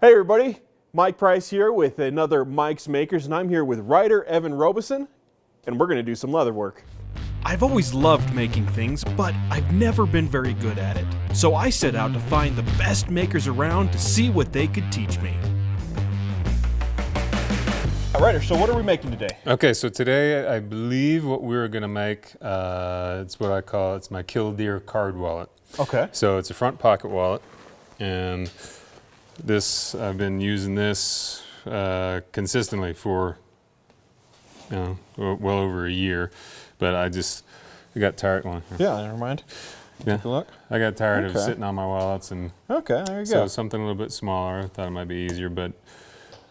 Hey everybody, Mike Price here with another Mike's Makers, and I'm here with Ryder Evan Robison, and we're going to do some leather work. I've always loved making things, but I've never been very good at it. So I set out to find the best makers around to see what they could teach me. Ryder, so what are we making today? Okay, so today I believe what we're going to make, it's what I call, it's my Killdeer card wallet. Okay. So it's a front pocket wallet, and this, I've been using this consistently for, well over a year, but I got tired. Well, Yeah, never mind. Take a look. I got tired of Okay. sitting on my wallets, and Okay, there you so go. something a little bit smaller. I thought it might be easier, but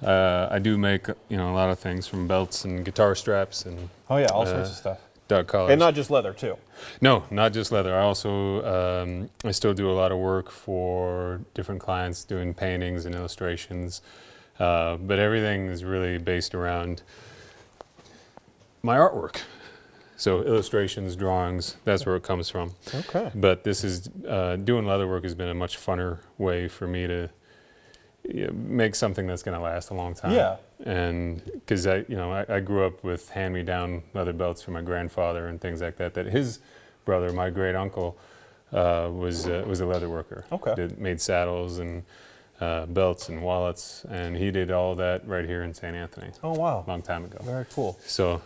I do make a lot of things, from belts and guitar straps and Oh yeah, all sorts of stuff. dog collars. And not just leather too. No, not just leather. I also, I still do a lot of work for different clients doing paintings and illustrations. But everything is really based around my artwork. So illustrations, drawings, that's where it comes from. Okay. But this is, doing leather work has been a much funner way for me to make something that's going to last a long time. Yeah. And because I grew up with hand-me-down leather belts from my grandfather and things like that. That his brother, my great uncle, was a leather worker. Okay. Made saddles and belts and wallets, and he did all that right here in St. Anthony. Oh wow. A long time ago. Very cool. So,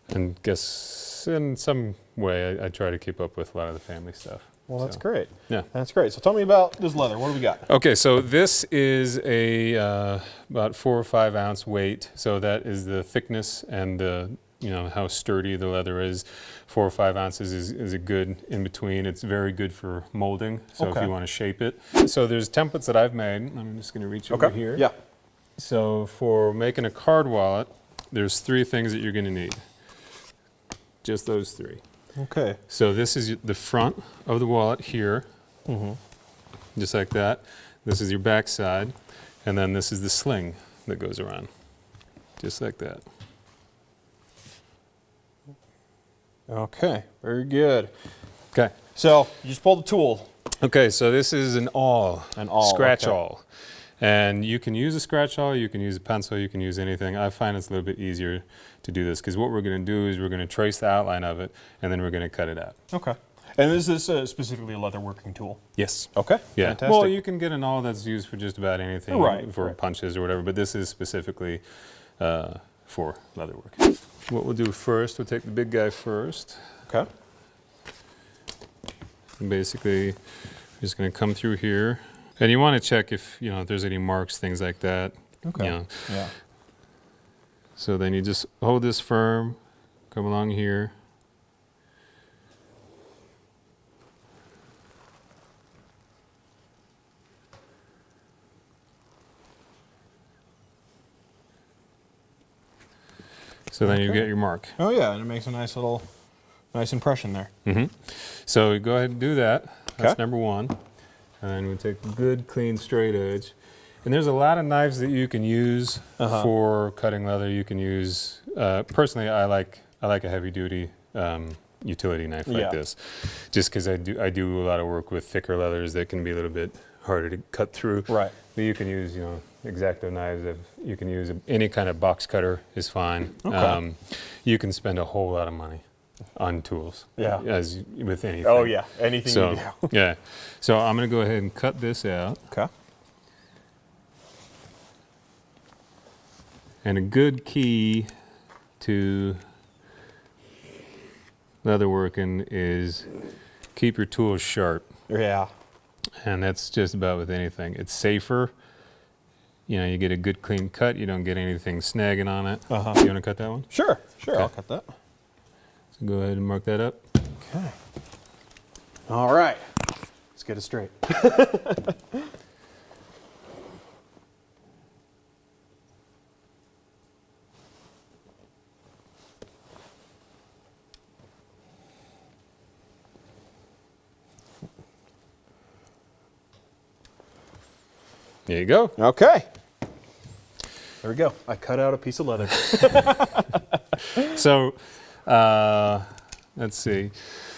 and guess in some way I try to keep up with a lot of the family stuff. Well, that's So, great. Yeah. That's great. So tell me about this leather. What do we got? Okay, so this is a about 4 or 5 ounce weight. So that is the thickness and the how sturdy the leather is. 4 or 5 ounces is a good in between. It's very good for molding. So if Okay. you want to shape it. So there's templates that I've made. I'm just going to reach over here. Yeah. So for making a card wallet, there's 3 things that you're going to need. Just those 3. Okay. So this is the front of the wallet here, just like that. This is your back side, and then this is the sling that goes around, just like that. Okay. Very good. Okay. So you just pull the tool. Okay, so this is an awl. An awl, Scratch okay. awl. And you can use a scratch awl, you can use a pencil, you can use anything. I find it's a little bit easier to do this, because what we're going to do is we're going to trace the outline of it, and then we're going to cut it out. Okay. And is this specifically a leather working tool? Yes. Okay. Yeah. Fantastic. Well, you can get an awl that's used for just about anything, Right, for right. punches or whatever, but this is specifically for leather work. What we'll do first, we'll take the big guy first. Okay. And basically, we're just going to come through here. And you want to check if, if there's any marks, things like that. Okay. Yeah. So then you just hold this firm, come along here. So then you Okay. get your mark. Oh yeah, and it makes a nice impression there. So go ahead and do that. That's Okay. number 1. And then we take a good, clean, straight edge. And there's a lot of knives that you can use for cutting leather. You can use, personally, I like a heavy-duty utility knife like Yeah. this, just because I do a lot of work with thicker leathers that can be a little bit harder to cut through. Right. But you can use, X-Acto knives. You can use any kind of box cutter is fine. Okay. You can spend a whole lot of money on tools. Yeah. As with anything. Oh yeah, anything So, you do. yeah. So I'm going to go ahead and cut this out. Okay. And a good key to leatherworking is keep your tools sharp. Yeah. And that's just about with anything. It's safer. You get a good clean cut. You don't get anything snagging on it. You want to cut that one? Sure. Sure. Okay. I'll cut that. So go ahead and mark that up. Okay. All right. Let's get it straight. There you go. Okay. There we go. I cut out a piece of leather. So let's see.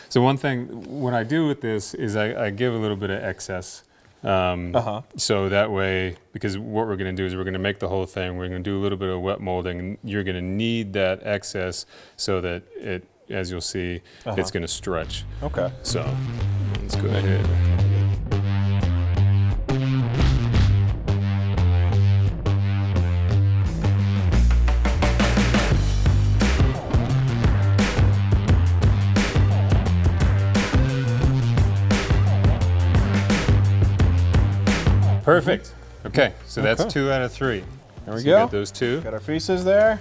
So one thing, what I do with this is I give a little bit of excess So that way, because what we're going to do is we're going to make the whole thing, we're going to do a little bit of wet molding, and you're going to need that excess so that it, as you'll see, it's going to stretch. Okay. So let's go ahead. Perfect. Okay, so that's 2 out of 3. There we so go. Got those 2. Got our pieces there.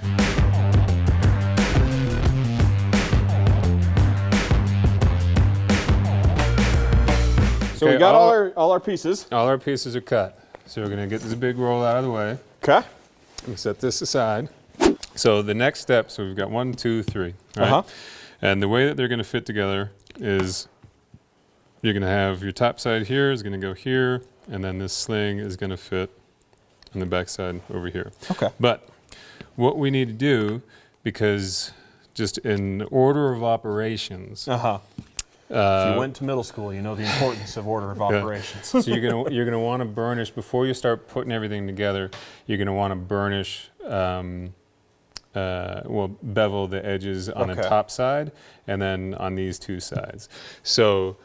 So we got all our pieces. All our pieces are cut. So we're gonna get this big roll out of the way. Okay. We'll set this aside. So the next step, so we've got 1, 2, 3, right? And the way that they're gonna fit together is you're gonna have your top side here is gonna go here, and then this sling is going to fit on the back side over here. Okay. But what we need to do, because just in order of operations. If you went to middle school, you know the importance of order of operations. So you're gonna want to burnish before you start putting everything together. You're gonna want to burnish, bevel the edges on the top side, and then on these 2 sides. So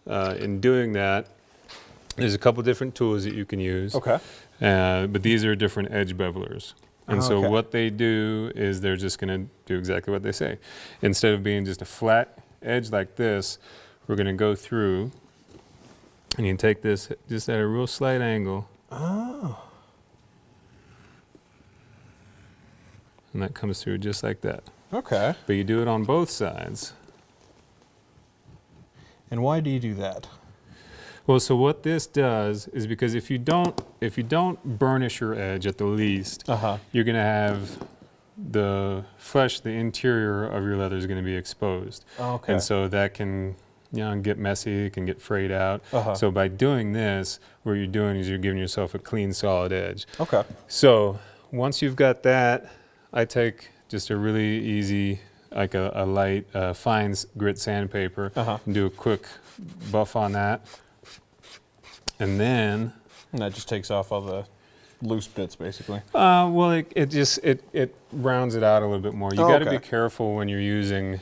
in doing that, there's a couple different tools that you can use. Okay. But these are different edge bevelers. And so what they do is they're just going to do exactly what they say. Instead of being just a flat edge like this, we're going to go through, and you take this just at a real slight angle. Oh. And that comes through just like that. Okay. But you do it on both sides. And why do you do that? Well, so what this does is because if you don't burnish your edge at the least, you're going to have the interior of your leather is going to be exposed. Okay. And so that can get messy, it can get frayed out. So by doing this, what you're doing is you're giving yourself a clean, solid edge. Okay. So once you've got that, I take just a really easy, like a light, fine grit sandpaper, and do a quick buff on that. And then... And that just takes off all the loose bits, basically. Well, it rounds it out a little bit more. You got to be careful when you're using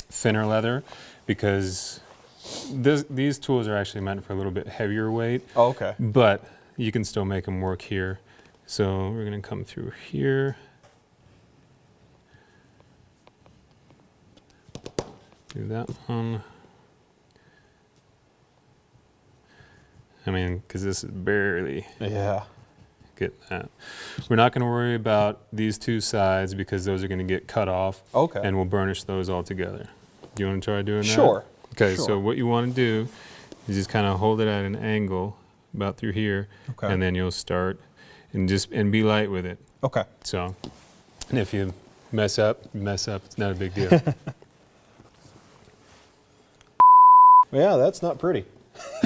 thinner leather, because these tools are actually meant for a little bit heavier weight. Oh, okay. But you can still make them work here. So we're going to come through here. Do that one. I mean, because this is barely getting that. We're not going to worry about these 2 sides because those are going to get cut off. Okay. And we'll burnish those all together. Do you want to try doing that? Sure. Okay, so what you want to do is just kind of hold it at an angle about through here, and then you'll start and be light with it. Okay. So, and if you mess up, it's not a big deal. Yeah, that's not pretty.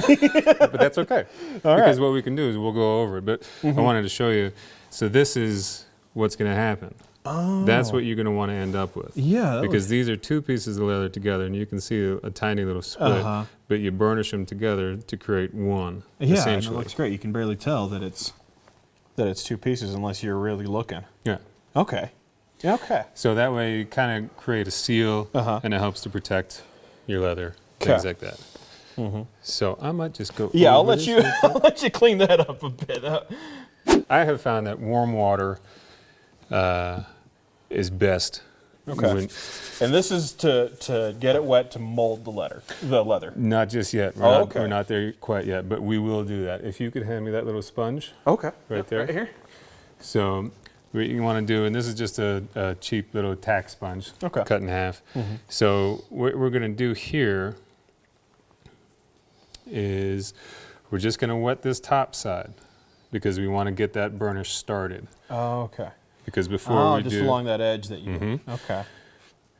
But that's okay. Because what we can do is we'll go over it. But I wanted to show you. So this is what's going to happen. Oh. That's what you're going to want to end up with. Yeah. Because these are 2 pieces of leather together, and you can see a tiny little split. But you burnish them together to create one. Yeah, and it looks great. You can barely tell that it's 2 pieces unless you're really looking. Yeah. Okay. Okay. So that way you kind of create a seal, and it helps to protect your leather, things like that. So I might just go. Yeah, I'll let you clean that up a bit. I have found that warm water is best. Okay. And this is to get it wet to mold the leather. Not just yet. We're not there quite yet, but we will do that. If you could hand me that little sponge. Okay. Right there. Right here. So what you want to do, and this is just a cheap little tack sponge, cut in half. So what we're going to do here is we're just going to wet this top side because we want to get that burnish started. Oh, okay. Because before we just along that edge that you. Okay.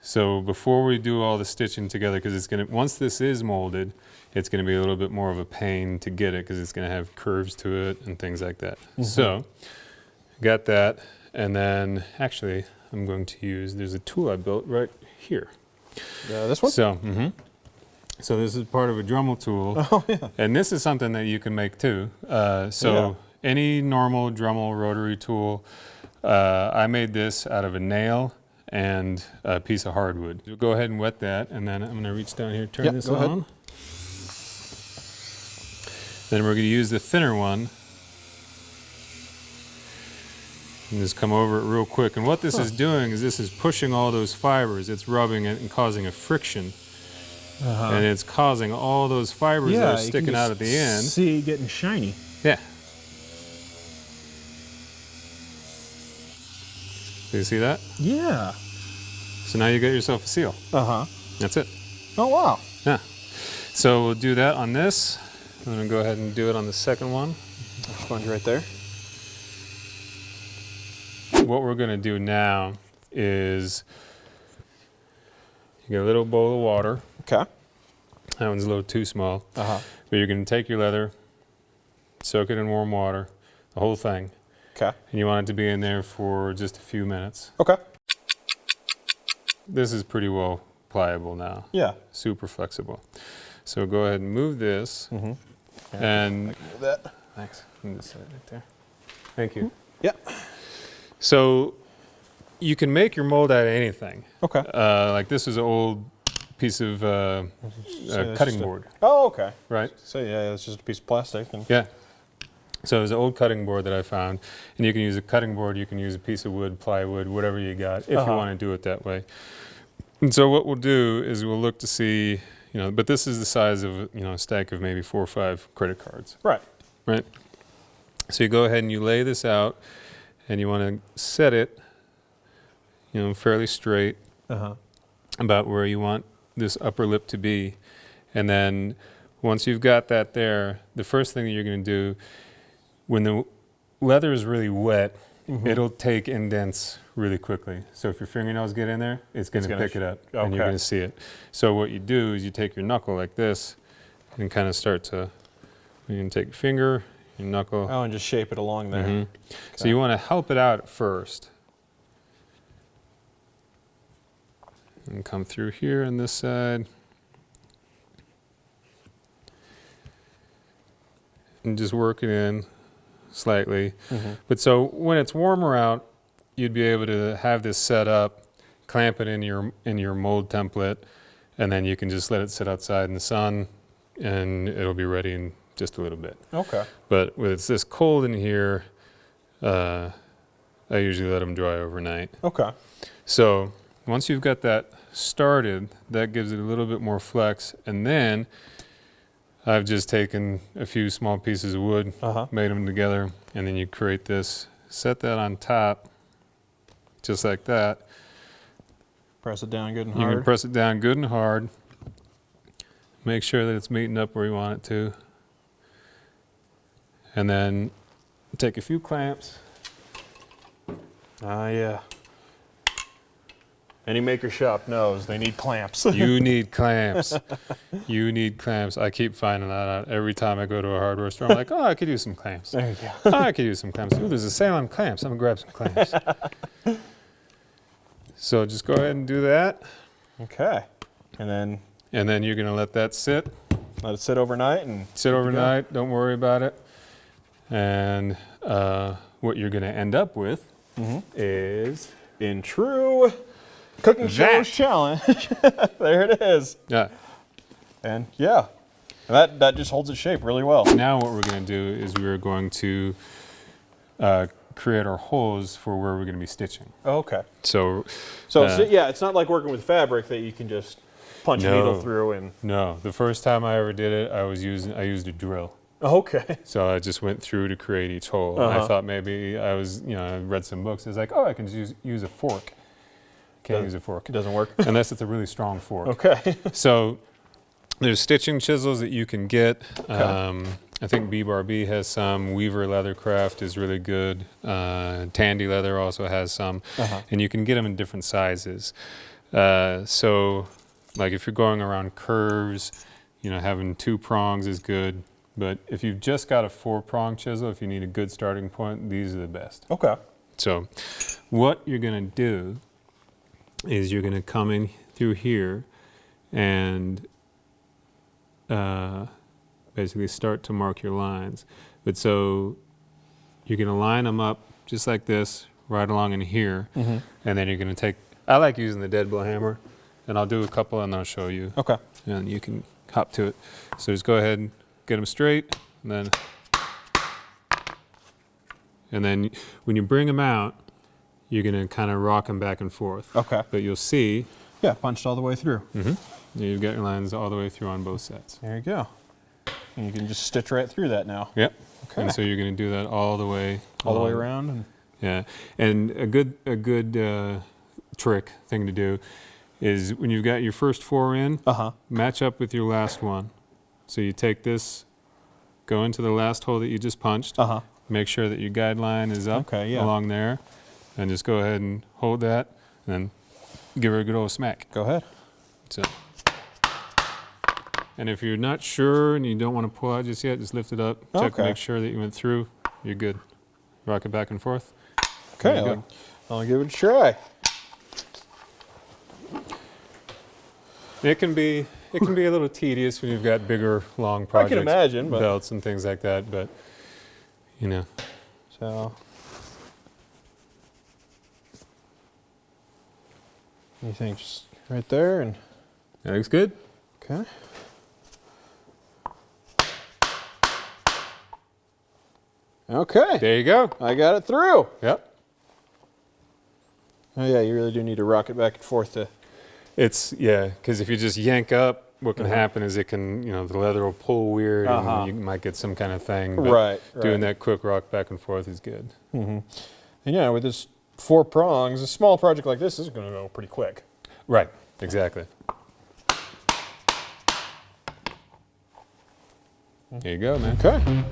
So before we do all the stitching together, because it's going to, once this is molded, it's going to be a little bit more of a pain to get it because it's going to have curves to it and things like that. So got that, and then actually I'm going to use, there's a tool I built right here. This one? So, So this is part of a Dremel tool. Oh, yeah. And this is something that you can make too. Any normal Dremel rotary tool, I made this out of a nail and a piece of hardwood. So go ahead and wet that, and then I'm going to reach down here, turn this go on. ahead. Then we're going to use the thinner one. And just come over it real quick. And what this is doing is this is pushing all those fibers. It's rubbing it and causing a friction. And it's causing all those fibers that are sticking out at the end. See it getting shiny. Yeah. Do you see that? Yeah. So now you got yourself a seal. That's it. Oh, wow. Yeah. So we'll do that on this. I'm going to go ahead and do it on the second one. Sponge right there. What we're going to do now is you get a little bowl of water. Okay. That one's a little too small. But you're going to take your leather, soak it in warm water, the whole thing. Okay. And you want it to be in there for just a few minutes. Okay. This is pretty well pliable now. Yeah. Super flexible. So go ahead and move this. Yeah, And I can move that. thanks. You can just set it right there. Thank you. Yeah. So you can make your mold out of anything. Okay. Like this is an old piece of cutting board, Oh, okay. right? So yeah, it's just a piece of plastic. And Yeah. So it's an old cutting board that I found, and you can use a cutting board, you can use a piece of wood, plywood, whatever you got, if you want to do it that way. And so what we'll do is we'll look to see, but this is the size of a stack of maybe 4 or 5 credit cards. Right. Right. So you go ahead and you lay this out, and you want to set it, fairly straight, about where you want this upper lip to be. And then once you've got that there, the first thing that you're going to do, when the leather is really wet, it'll take indents really quickly. So if your fingernails get in there, it's going to pick it up, and you're going to see it. So what you do is you take your knuckle like this and kind of start to, you can take your finger, your knuckle. Oh, and just shape it along there. Okay. So you want to help it out at first. And come through here on this side. And just work it in slightly. But so when it's warmer out, you'd be able to have this set up, clamp it in your mold template, and then you can just let it sit outside in the sun, and it'll be ready in just a little bit. Okay. But when it's this cold in here, I usually let them dry overnight. Okay. So once you've got that started, that gives it a little bit more flex, and then I've just taken a few small pieces of wood, made them together, and then you create this, set that on top, just like that. Press it down good and You hard. can press it down good and hard. Make sure that it's meeting up where you want it to. And then take a few clamps. Yeah. Any maker shop knows they need clamps. You need clamps. You need clamps. I keep finding that out every time I go to a hardware store. I'm like, oh, I could use some clamps. There you go. Oh, I could use some clamps. Ooh, there's a sale on clamps. I'm going to grab some clamps. So just go ahead and do that. Okay. And then you're going to let that sit. let it sit overnight and Sit overnight. Don't worry about it. And what you're going to end up with is in true cooking shows challenge. There it is. Yeah. And yeah, that just holds its shape really well. Now what we're going to do is we're going to create our holes for where we're going to be stitching. Okay. So yeah, it's not like working with fabric that you can just punch a needle through and. No, the first time I ever did it, I used a drill. Okay. So I just went through to create each hole. I thought maybe I read some books. It's like, oh, I can just use a fork. Can't use a fork. It doesn't work. Unless it's a really strong fork. Okay. So there's stitching chisels that you can get. I think B-Bar-B has some. Weaver Leathercraft is really good. Tandy Leather also has some. And you can get them in different sizes. So like if you're going around curves, having 2 prongs is good. But if you've just got a 4-prong chisel, if you need a good starting point, these are the best. Okay. So what you're going to do is you're going to come in through here and basically start to mark your lines. But so you're going to line them up just like this, right along in here, and then you're going to take, I like using the dead blow hammer, and I'll do a couple and I'll show you. Okay. And you can hop to it. So just go ahead and get them straight, and then when you bring them out, you're going to kind of rock them back and forth. Okay. But you'll see. Yeah, punched all the way through. You've got your lines all the way through on both sets. There you go. And you can just stitch right through that now. Yep. Okay. And so you're going to do that all the way around. And yeah. And a good trick thing to do is when you've got your first 4 in, match up with your last one. So you take this, go into the last hole that you just punched, make sure that your guide line is up along there, and just go ahead and hold that, and then give her a good old smack. Go ahead. So, and if you're not sure and you don't want to pull out just yet, just lift it up, check to make sure that you went through, you're good. Rock it back and forth. Okay, I'll give it a try. It can be a little tedious when you've got bigger, long projects. I can imagine, but belts and things like that, but you know. So you think just right there, and that looks good. Okay. Okay. There you go. I got it through. Yep. Oh yeah, you really do need to rock it back and forth to. It's because if you just yank up, what can happen is it can, the leather will pull weird, and you might get some kind of thing. But right. Doing that quick rock back and forth is good. And yeah, with this 4 prongs, a small project like this is going to go pretty quick. Right. Exactly. There you go, man. Okay.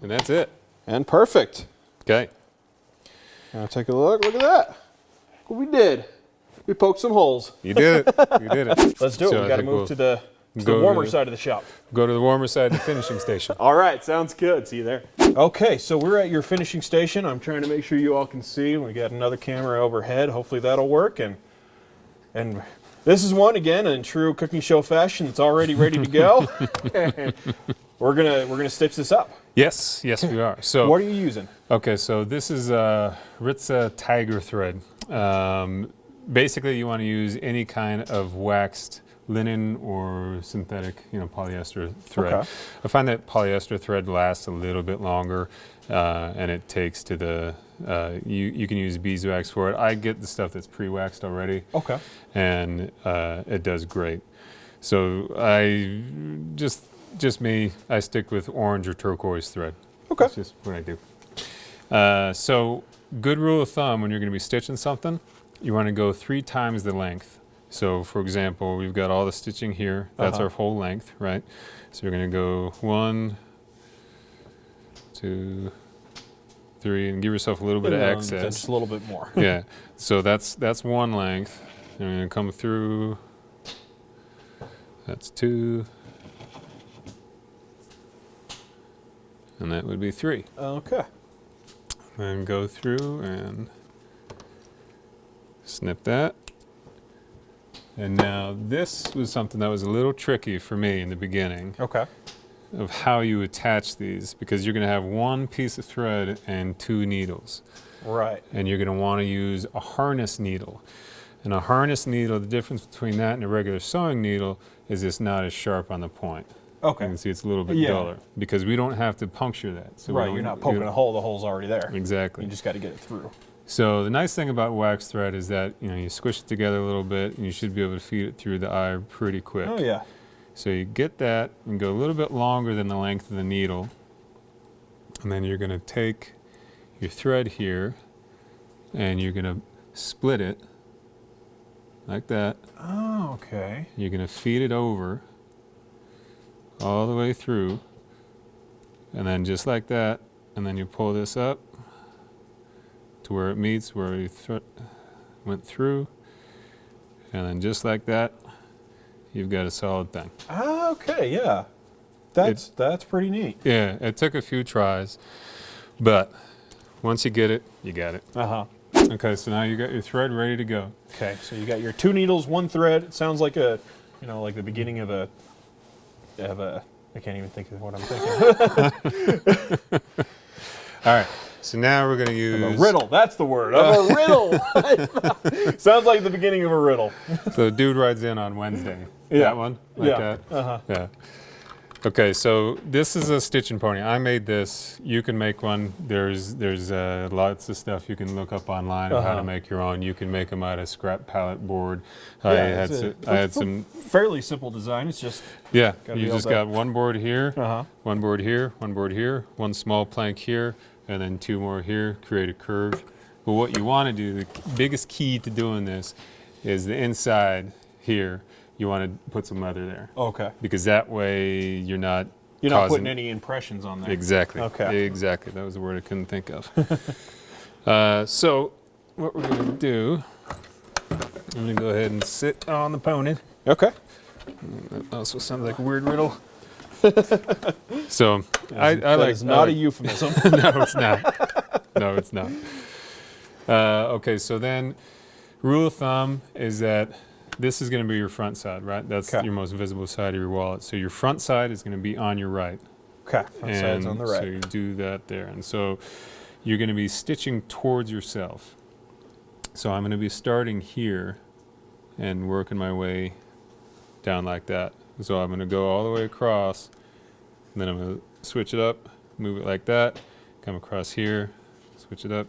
And that's it. And perfect. Okay. Now take a look. Look at that. What we did. We poked some holes. You did it. You did it. Let's do it. So We got to move to the warmer side of the shop. Go to the warmer side of the finishing station. All right, sounds good. See you there. Okay, so we're at your finishing station. I'm trying to make sure you all can see. We got another camera overhead. Hopefully that'll work. And this is one again in true cooking show fashion. It's already ready to go. We're gonna stitch this up. Yes, we are. So what are you using? Okay, so this is Ritza Tiger thread. Basically, you want to use any kind of waxed linen or synthetic, polyester thread. Okay. I find that polyester thread lasts a little bit longer, and it takes to the. You can use beeswax for it. I get the stuff that's pre-waxed already. Okay. And it does great. So I just me, I stick with orange or turquoise thread. Okay. That's just what I do. So good rule of thumb when you're going to be stitching something, you want to go 3 times the length. So for example, we've got all the stitching here. That's our whole length, right? So you're going to go 1, 2, 3, and give yourself a little bit of excess. Just a little bit more. Yeah. So that's one length. And I'm going to come through. That's 2. And that would be 3. Okay. And go through and snip that. And now this was something that was a little tricky for me in the beginning. Okay. Of how you attach these, because you're going to have 1 piece of thread and 2 needles. Right. And you're going to want to use a harness needle. And a harness needle, the difference between that and a regular sewing needle is it's not as sharp on the point. Okay. You can see it's a little bit duller because we don't have to puncture that. So right, you're not poking a hole, the hole's already there. Exactly. You just got to get it through. So the nice thing about wax thread is that you squish it together a little bit and you should be able to feed it through the eye pretty quick. Oh yeah. So you get that and go a little bit longer than the length of the needle. And then you're going to take your thread here and you're going to split it like that. Oh, okay. You're going to feed it over all the way through, and then just like that, and then you pull this up to where it meets where you went through, and then just like that, you've got a solid thing. Ah, okay, yeah. That's pretty neat. Yeah, it took a few tries, but once you get it, you got it. Uh-huh. Okay, so now you got your thread ready to go. Okay, so you got your 2 needles, 1 thread. It sounds like a, like the beginning of a, I can't even think of what I'm thinking. All right, so now we're gonna use A riddle, that's the word. Of a riddle. Sounds like the beginning of a riddle. So the dude rides in on Wednesday. Yeah. That one? Like Yeah. that? Uh-huh. Yeah. Okay, so this is a stitching pony. I made this. You can make one. There's lots of stuff you can look up online of how to make your own. You can make them out of scrap pallet board. I had some fairly simple design. It's just Yeah, Gotta you be just able to- got one board here, Uh-huh. one board here, one board here, one small plank here, and then 2 more here, create a curve. But what you want to do, the biggest key to doing this is the inside here, you want to put some leather there. okay. Because that way you're not You're not causing- putting any impressions on there. Exactly. Okay. Exactly. That was the word I couldn't think of. So what we're going to do, I'm going to go ahead and sit on the pony. Okay. That also sounds like a weird riddle. So I That like. is not I a euphemism. no, it's not. No, it's not. Okay, so then rule of thumb is that this is going to be your front side, right? That's Okay. your most visible side of your wallet. So your front side is going to be on your right. Okay. Front side's on the right. So you do that there. And so you're going to be stitching towards yourself. So I'm going to be starting here and working my way down like that. So I'm going to go all the way across, and then I'm going to switch it up, move it like that, come across here, switch it up,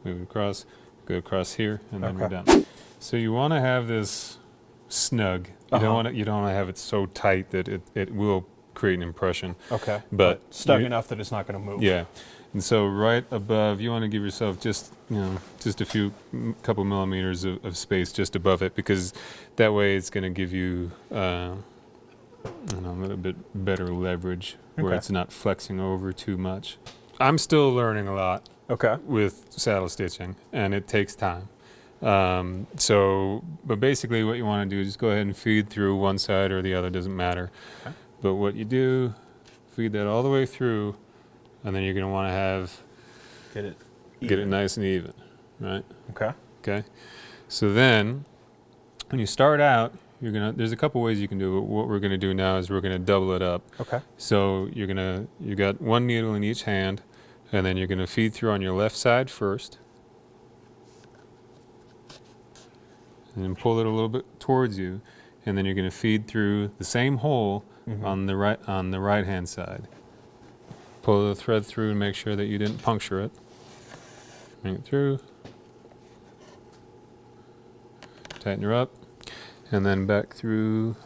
move it across, go across here, and then we're Okay. done. So you want to have this snug. You don't Uh-huh. want to have it so tight that it will create an impression. Okay. But Snug you- enough that it's not going to move. Yeah. And so right above, you want to give yourself just a few couple millimeters of space just above it, because that way it's going to give you a little bit better leverage where Okay. it's not flexing over too much. I'm still learning a lot Okay. with saddle stitching, and it takes time. But basically what you want to do is just go ahead and feed through one side or the other, doesn't matter. Okay. But what you do, feed that all the way through, and then you're going to want to get it nice and even, right? Okay. Okay. So then, when you start out, there's a couple ways you can do it. What we're going to do now is we're going to double it up. Okay. So you got 1 needle in each hand, and then you're going to feed through on your left side first, and then pull it a little bit towards you, and then you're going to feed through the same hole on the right hand side. Pull the thread through and make sure that you didn't puncture it. Bring it through. Tighten her up, and then back through.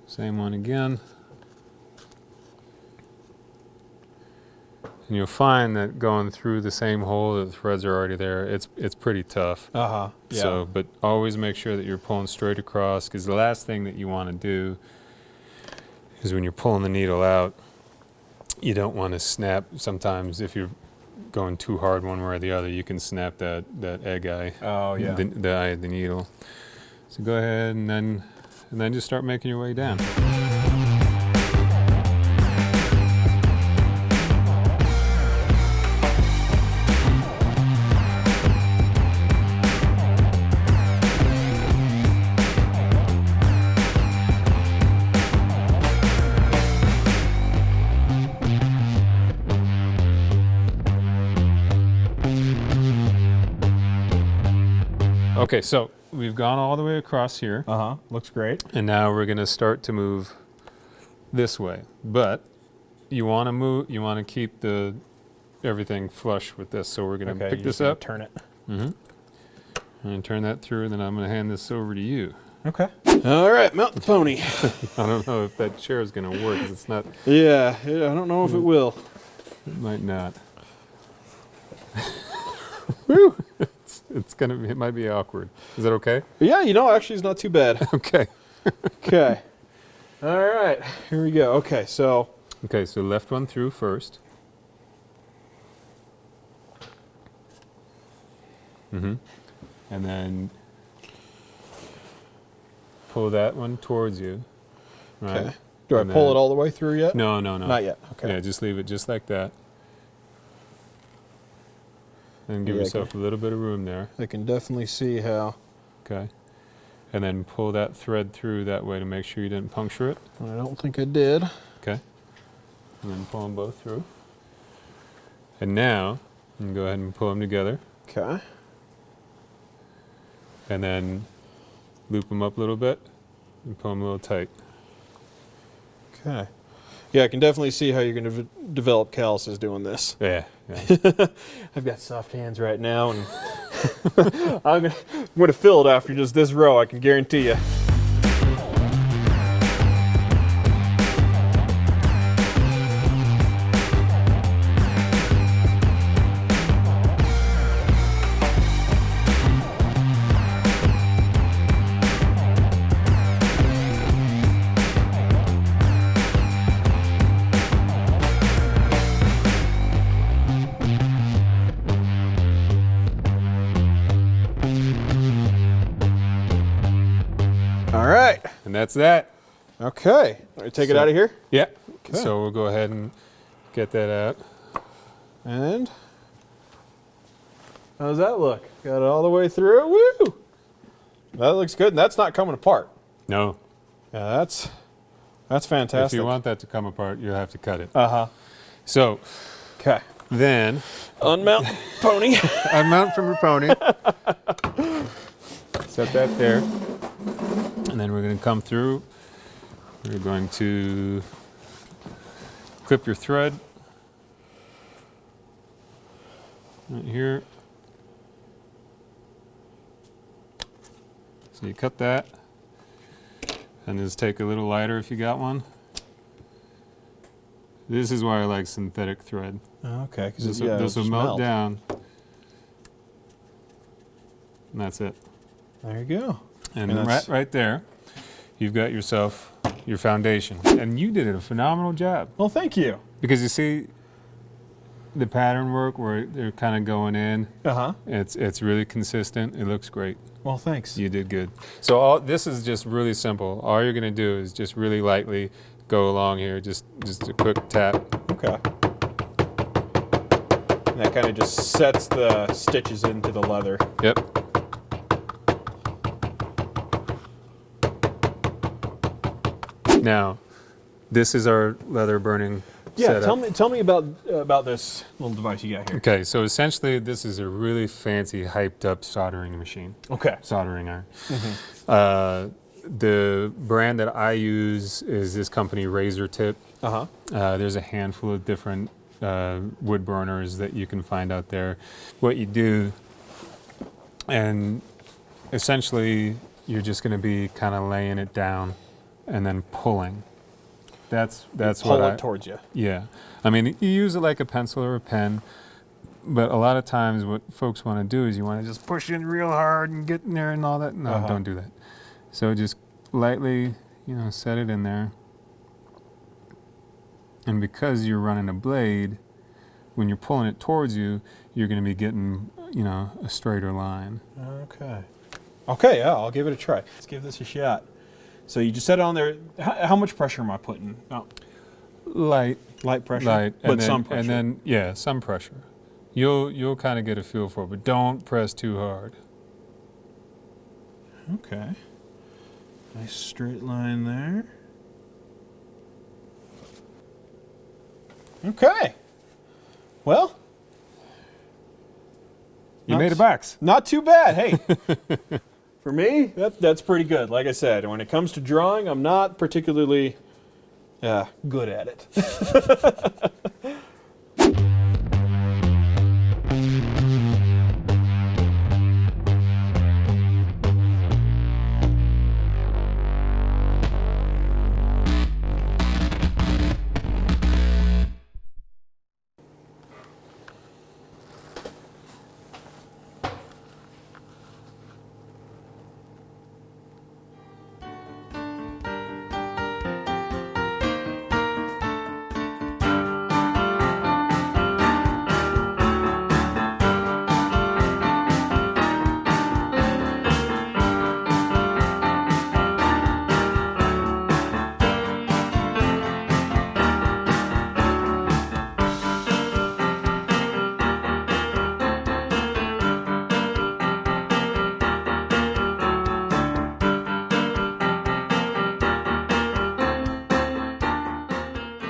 Same one again. And you'll find that going through the same hole that the threads are already there, it's pretty tough. Uh-huh. Yeah. So, but always make sure that you're pulling straight across, because the last thing that you want to do is when you're pulling the needle out, you don't want to snap. Sometimes if you're going too hard one way or the other, you can snap that egg eye, Oh, yeah. the eye of the needle. So go ahead and then just start making your way down. Okay, so we've gone all the way across here, Uh-huh. Looks great. and now we're going to start to move this way. But you want to keep everything flush with this. So we're going to Okay. pick you're this just gonna up Turn it. and turn that through, and then I'm going to hand this over to you. Okay. All right. Mount the pony. I don't know if that chair is going to work, 'cause it's not. Yeah. I don't know if it will. It might not. Woo. It might be awkward. Is that okay? Yeah. Actually, it's not too bad. Okay. Okay. All right. Here we go. Okay. So. Okay, so left one through first. And then pull that one towards you. Right? Okay. Do I And pull then- it all the way through yet? No. Not yet. Okay. Yeah, just leave it just like that. And give Yeah, I yourself a little bit of room there. I can definitely see how. Okay. And then pull that thread through that way to make sure you didn't puncture it. I don't think I did. Okay. And then pull them both through. And now, you can go ahead and pull them together. Okay. And then loop them up a little bit and pull them a little tight. Okay. Yeah, I can definitely see how you're going to develop calluses doing this. Yeah. I've got soft hands right now, and I'm going to feel it after just this row, I can guarantee you. All right. And that's that. Okay. All right, take it out of here. Yeah. Okay. So we'll go ahead and get that out. And how does that look? Got it all the way through. Woo! That looks good, and that's not coming apart. No. Yeah, that's fantastic. If you want that to come apart, you'll have to cut it. Uh-huh. So Okay. then, Unmount pony. unmount from your pony. Set that there. And then we're going to come through. We're going to clip your thread right here. So you cut that. And just take a little lighter if you got one. This is why I like synthetic thread. Okay, because This will melt down. And that's it. There you go. And And that's- right there, you've got yourself your foundation. And you did a phenomenal job. Well, thank you. Because you see the pattern work where they're kind of going in. Uh-huh. It's really consistent. It looks great. Well, thanks. You did good. So this is just really simple. All you're going to do is just really lightly go along here. Just a quick tap. Okay. And that kind of just sets the stitches into the leather. Yep. Now, this is our leather burning Yeah, setup. tell me about this little device you got here. Okay, so essentially this is a really fancy, hyped up soldering machine. Okay. Soldering iron. The brand that I use is this company, Razor Tip. Uh-huh. There's a handful of different wood burners that you can find out there. What you do, and essentially you're just going to be kind of laying it down and then pulling. That's Pull what it towards you. Yeah. I mean, you use it like a pencil or a pen, but a lot of times what folks want to do is you want to just push in real hard and get in there and all that. No, Uh-huh. don't do that. So just lightly, set it in there. And because you're running a blade, when you're pulling it towards you, you're going to be getting, a straighter line. Okay. Okay, yeah, I'll give it a try. Let's give this a shot. So you just set it on there. How much pressure am I putting? Oh, Light, light pressure, light, but and then, some pressure. and then yeah, some pressure. You'll kind of get a feel for it, but don't press too hard. Okay. Nice straight line there. Okay. Well, You made a box. not too bad. Hey, for me, that's pretty good. Like I said, when it comes to drawing, I'm not particularly good at it.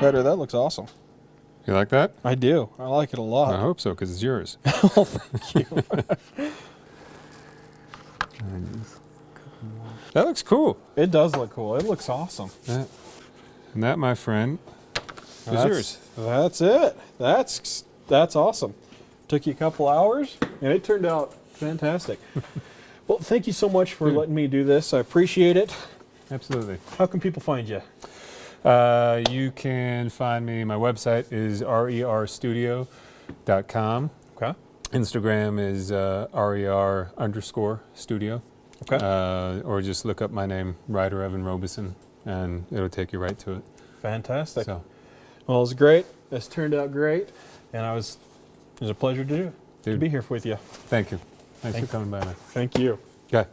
Ryder, that looks awesome. You like that? I do. I like it a lot. I hope so, because it's yours. Oh, thank you. That looks cool. It does look cool. It looks awesome. And that, my friend, is yours. That's it. That's awesome. Took you a couple hours, and it turned out fantastic. Well, thank you so much for letting me do this. I appreciate it. Absolutely. How can people find you? You can find me. My website is rerstudio.com. Okay. Instagram is rer_studio. Okay. Or just look up my name, Ryder Evan Robison, and it'll take you right to it. Fantastic. So, Well, it was great. This turned out great, and it was a pleasure to be here with you. thank you. Thanks for coming by, man. Thank you. Okay.